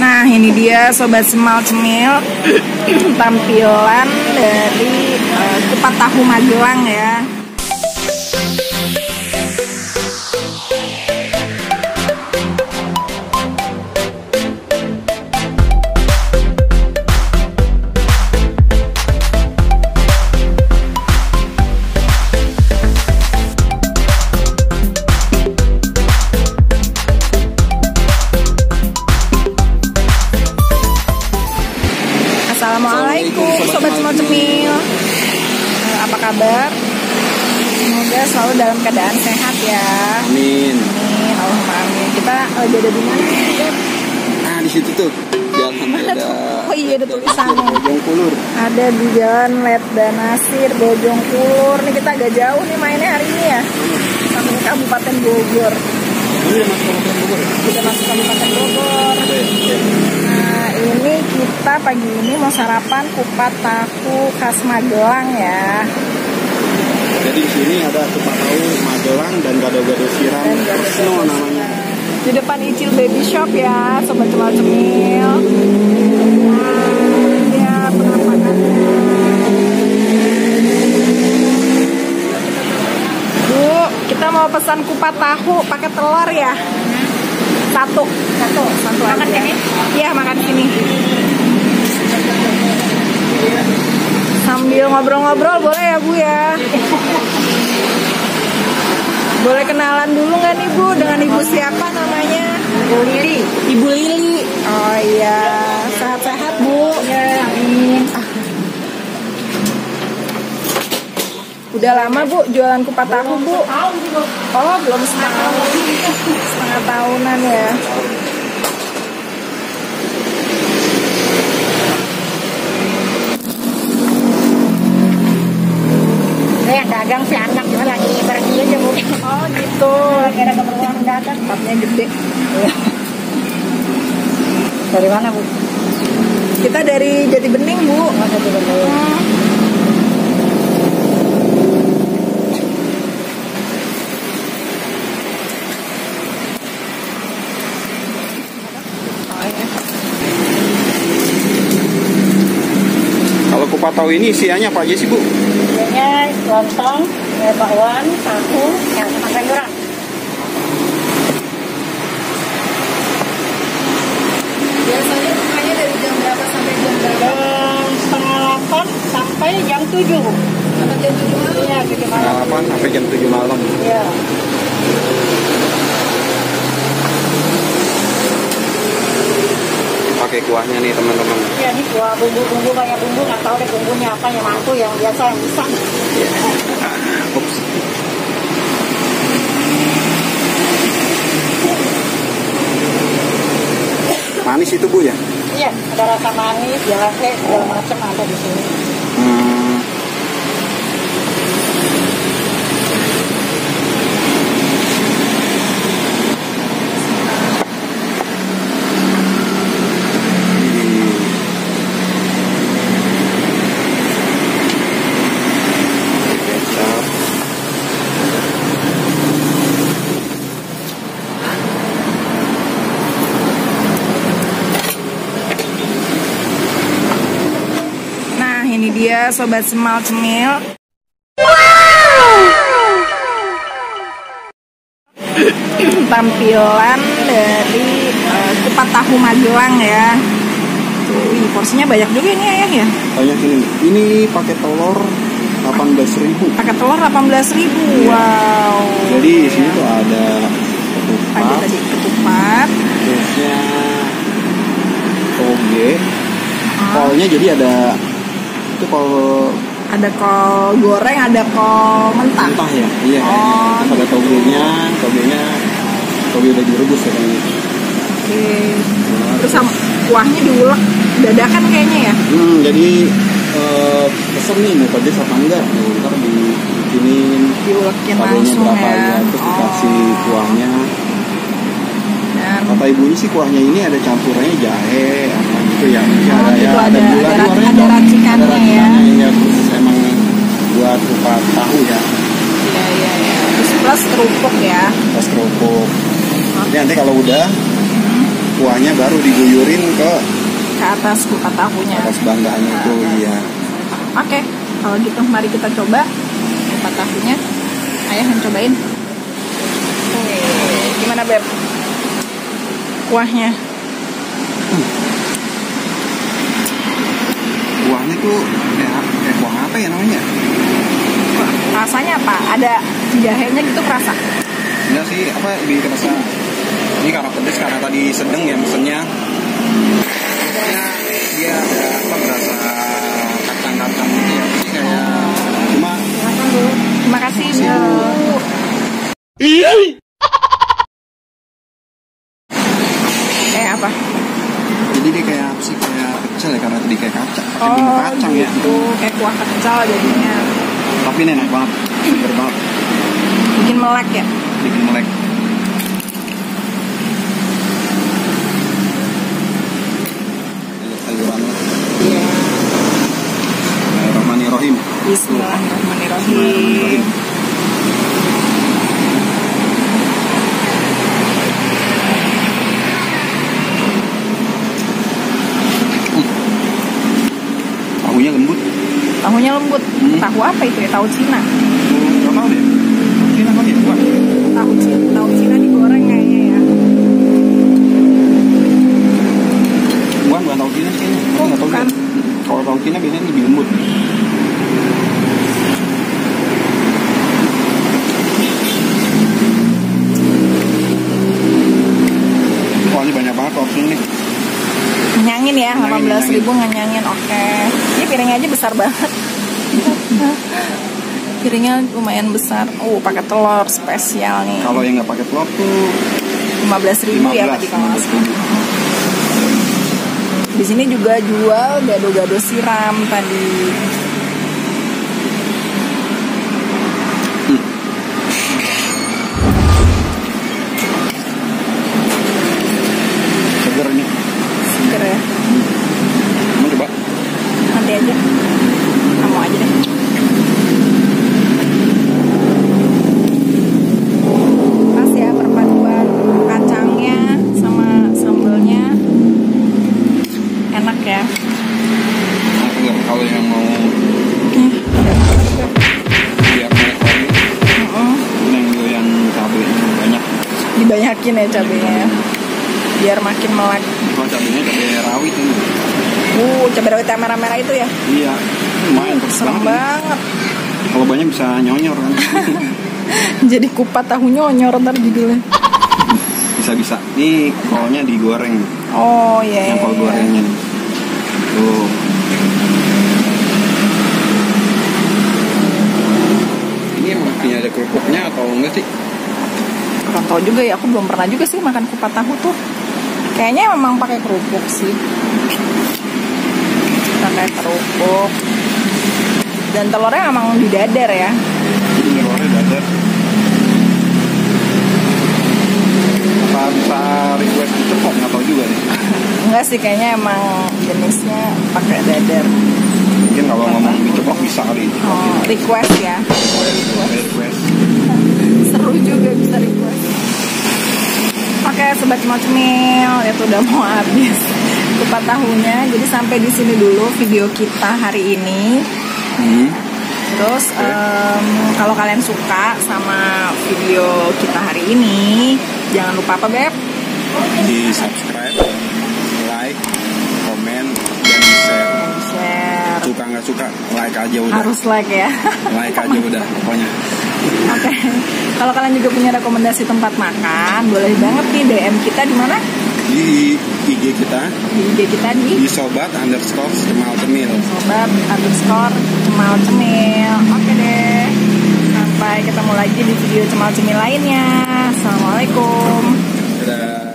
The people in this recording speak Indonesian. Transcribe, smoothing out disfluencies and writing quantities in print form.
Nah, ini dia Sobat Semal Cemil, tampilan dari kupat tahu Magelang ya. Assalamualaikum Sobat Semal Cemil, apa kabar? Semoga selalu dalam keadaan sehat ya. Amin. Amin, Allahumma amin. Kita lagi ada di mana sih? Nah, di situ tuh jalan ada. Oh iya, ada tulisannya. Bojong Kulur. Ada di Jalan Letda Nasir, Bojong Kulur. Nih kita agak jauh nih mainnya hari ini ya. Sampai Kabupaten Bogor. Udah masuk Kabupaten Bogor. Udah masuk Kabupaten Bogor. Nah, ini kita pagi ini mau sarapan kupat tahu khas Magelang ya. Jadi di sini ada kupat tahu Magelang dan gado-gado siram Resno namanya. Di depan Icil Baby Shop ya, Sobat Semal Cemil. Nah, ya penampakannya. Bu, kita mau pesan kupat tahu pakai telur ya. Satu makan sini? Iya, makan sini. Sambil ngobrol-ngobrol boleh ya Bu ya. Boleh kenalan dulu nggak nih Bu dengan Ibu siapa namanya? Ibu Lili. Ibu Lili. Oh iya, sehat-sehat Bu. Ya, amin. Udah lama Bu jualan kupat tahu Bu? Oh, belum setengah tahunan ya. Yang dagang si anak juga lagi pergi aja Bu. Oh gitu. Lagi ada keperluan dagang. Tempatnya gede. Dari mana Bu? Kita dari Jati Bening Bu. Jati Bening. Kalau kupat tahu ini isiannya apa aja sih Bu? Isiannya lontong, bakwan, tahu, yang sama sayuran. Biasanya bukanya dari jam berapa sampai jam berapa? Jam 7:30 sampai jam 7 Bu. Sampai jam 7 malam? Iya, 7 malam. 8 sampai jam 7 malam. Iya. Pakai kuahnya nih teman-teman. Iya, ini kuah bumbu-bumbu, banyak bumbu, nggak tahu deh bumbunya apa, yang mantu, yang biasa, yang bisa. Ups. Manis itu Bu ya? Iya, ada rasa manis, jahe, segala macam ada di sini. Ini dia Sobat Semal Cemil. Tampilan dari kupat tahu Magelang ya. Tuh, porsinya banyak juga ini Ayah ya. Banyak ini. Ini pakai telur 18.000. Pakai telur 18.000. Wow. Jadi di sini tuh ada ketupat. Tadi ketupat. Terusnya toge. Kolnya jadi ada itu kol, ada kol goreng, ada kol mentah. Mentah ya, iya. Oh, terus ada togenya toge udah direbus ya kayaknya. Oke. Terus sama kuahnya diulek dadakan kayaknya ya. Jadi pesen nih mau pedes apa enggak? Ntar dibikinin diulekin togenya langsung berapa ya. Terus dikasih kuahnya. Dan Kata ibunya sih kuahnya ini ada campurannya jahe apa gitu ya. Oh, ada gitu, ya, ada gula ada racikannya ya. Ya. Terus emang buat kupat tahu ya. Iya. Terus plus kerupuk ya. Plus kerupuk. Nanti kalau udah kuahnya baru diguyurin ke atas kupat tahunya. atas bandaannya itu. Iya. Oke, kalau gitu mari kita coba kupat tahunya. Ayah yang cobain. Gimana Beb? Kuahnya? Kuahnya tuh kayak kuah apa ya namanya? Rasanya apa? Ada jahenya gitu kerasa? Enggak sih, apa lebih kerasa. Ini karena pedes, karena tadi sedang ya mesennya. Pokoknya dia ada apa berasa kacang-kacang gitu ya. Kayak cuma Terima kasih Bu. Apa? jadi dia kayak apa sih, kayak pecel ya, karena tadi kayak kacang. Kayak bumbu kacang ya. Gitu. Kayak kuah pecel jadinya. Tapi ini enak banget, seger banget. Bikin melek ya? Bikin melek. Sayurannya. Iya. Bismillahirrahmanirrahim. Bismillahirrahmanirrahim. Tahunya lembut. Tahunya lembut. Tahu apa itu ya? Tahu Cina. Gak tahu deh. Cina kan ya, bukan? Tahu Cina digoreng kayaknya ya. Bukan tahu Cina sih. Nggak tahu Bukan. deh. Kalau tahu Cina biasanya lebih lembut. Wah, ini banyak banget opsinya nih. Nyangin ya, Ngenyangin, 18.000 ngenyangin. Oke. Ini piringnya aja besar banget. Piringnya lumayan besar. Pakai telur spesial nih. Kalau yang nggak pakai telur tuh 15.000 ya tadi kalau nggak salah. Di sini juga jual gado-gado siram tadi. seger nih. Seger ya. Mau coba? Nanti aja. Kamu aja deh. Pas ya perpaduan kacangnya sama sambelnya. Enak ya. Nah, seger. Kalau yang mau biar melek lagi, yang cabenya banyak. Dibanyakin ya cabenya. Biar makin melek. Kalau cabenya cabai rawit ini. Cabai rawit yang merah-merah itu ya? Iya. Lumayan pedes Serem banget. banget. Kalau banyak bisa nyonyor kan. Jadi kupat tahu nyonyor ntar judulnya. Bisa-bisa. Ini kolnya digoreng. Oh iya. Yang kol gorengnya nih. Tuh. Ini emang punya ada kerupuknya atau enggak sih? Kurang tahu juga ya, aku belum pernah juga sih makan kupat tahu tuh. Kayaknya memang pakai kerupuk sih. Pakai kerupuk. Dan telurnya emang didadar ya. Jadi telurnya dadar. Apa bisa request cepok? Nggak tahu juga nih. Enggak sih, kayaknya emang jenisnya pakai dadar. Mungkin kalau ngomong diceplok bisa kali. Oh, request ya. Request. Seru juga bisa request. Oke, sobat Cemil Cemil, itu udah mau habis kupat tahunya. Jadi sampai di sini dulu video kita hari ini. Terus kalau kalian suka sama video kita hari ini, jangan lupa apa Beb? Di subscribe, like, komen, dan share. Suka nggak suka, like aja udah. Harus like ya. Like aja udah, pokoknya. Oke. Kalau kalian juga punya rekomendasi tempat makan, boleh banget nih DM kita di mana? Di IG kita. Di IG kita Di sobat_Cemil. sobat_Cemil Cemil. Oke deh. Sampai ketemu lagi di video Cemil Cemil lainnya. Assalamualaikum. Dadah.